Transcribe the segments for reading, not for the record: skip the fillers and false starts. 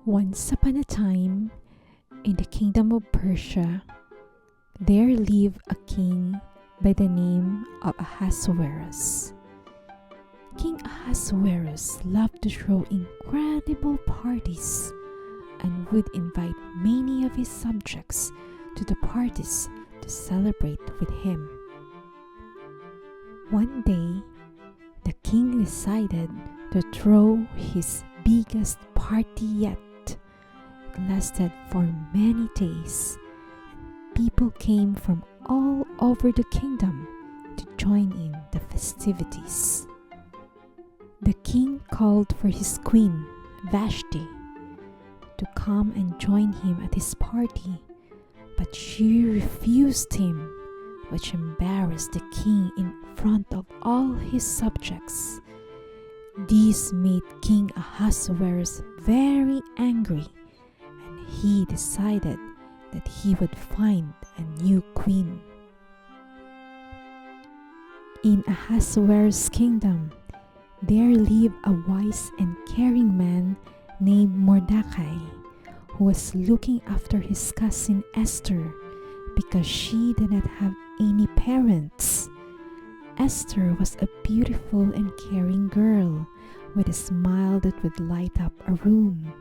Once upon a time, in the kingdom of Persia, there lived a king by the name of Ahasuerus. King Ahasuerus loved to throw incredible parties and would invite many of his subjects to the parties to celebrate with him. One day, the king decided to throw his biggest party yet. It lasted for many days, and people came from all over the kingdom to join in the festivities. The king called for his queen, Vashti, to come and join him at his party, but she refused him, which embarrassed the king in front of all his subjects. This made King Ahasuerus very angry, and he decided that he would find a new queen. In Ahasuerus' kingdom, there lived a wise and caring man named Mordecai, who was looking after his cousin Esther because she did not have any parents. Esther was a beautiful and caring girl with a smile that would light up a room.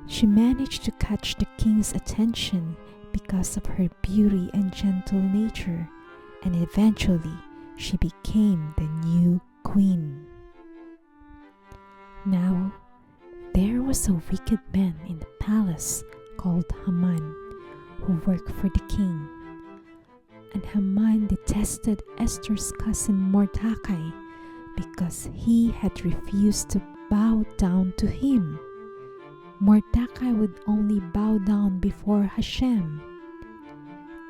She managed to catch the king's attention because of her beauty and gentle nature, and eventually she became the new queen. Now, there was a wicked man in the palace called Haman, who worked for the king. And Haman detested Esther's cousin Mordecai because he had refused to bow down to him. Mordecai would only bow down before Hashem.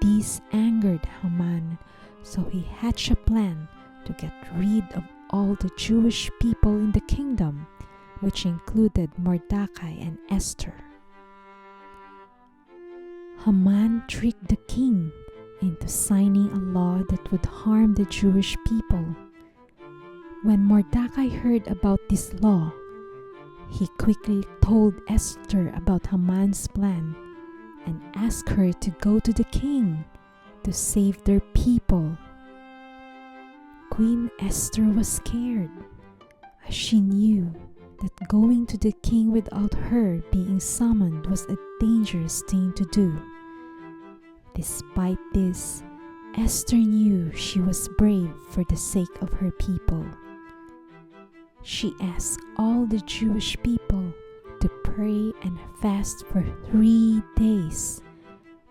This angered Haman, so he hatched a plan to get rid of all the Jewish people in the kingdom, which included Mordecai and Esther. Haman tricked the king into signing a law that would harm the Jewish people. When Mordecai heard about this law, he quickly told Esther about Haman's plan and asked her to go to the king to save their people. Queen Esther was scared, as she knew that going to the king without her being summoned was a dangerous thing to do. Despite this, Esther knew she was brave for the sake of her people. She asked all the Jewish people to pray and fast for 3 days,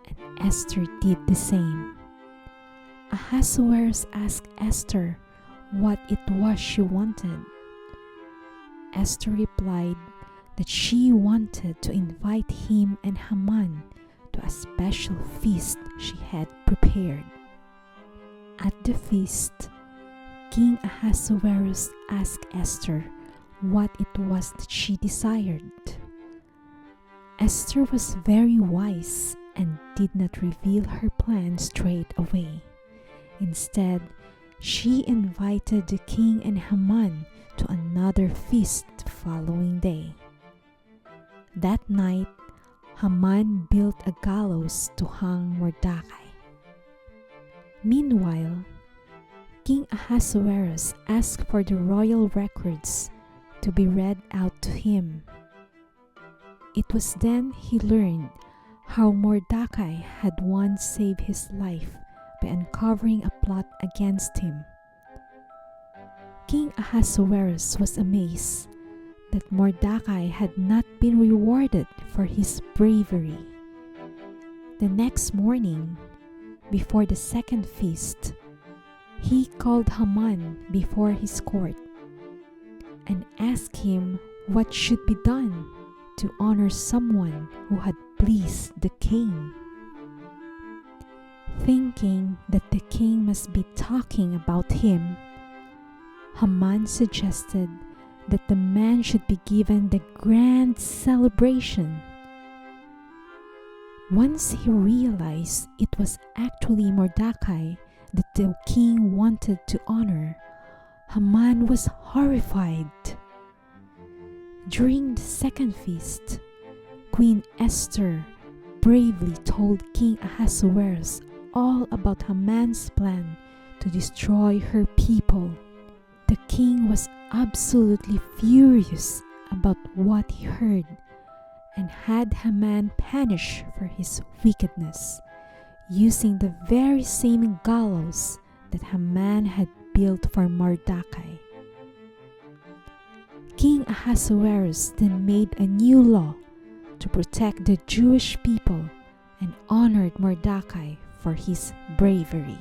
and Esther did the same. Ahasuerus asked Esther what it was she wanted. Esther replied that she wanted to invite him and Haman to a special feast she had prepared. At the feast, King Ahasuerus asked Esther what it was that she desired. Esther was very wise and did not reveal her plan straight away. Instead, she invited the king and Haman to another feast the following day. That night, Haman built a gallows to hang Mordecai. Meanwhile, King Ahasuerus asked for the royal records to be read out to him. It was then he learned how Mordecai had once saved his life by uncovering a plot against him. King Ahasuerus was amazed that Mordecai had not been rewarded for his bravery. The next morning, before the second feast, he called Haman before his court and asked him what should be done to honor someone who had pleased the king. Thinking that the king must be talking about him, Haman suggested that the man should be given the grand celebration. Once he realized it was actually Mordecai that the king wanted to honor, Haman was horrified. During the second feast, Queen Esther bravely told King Ahasuerus all about Haman's plan to destroy her people. The king was absolutely furious about what he heard and had Haman punished for his wickedness, using the very same gallows that Haman had built for Mordecai. King Ahasuerus then made a new law to protect the Jewish people and honored Mordecai for his bravery.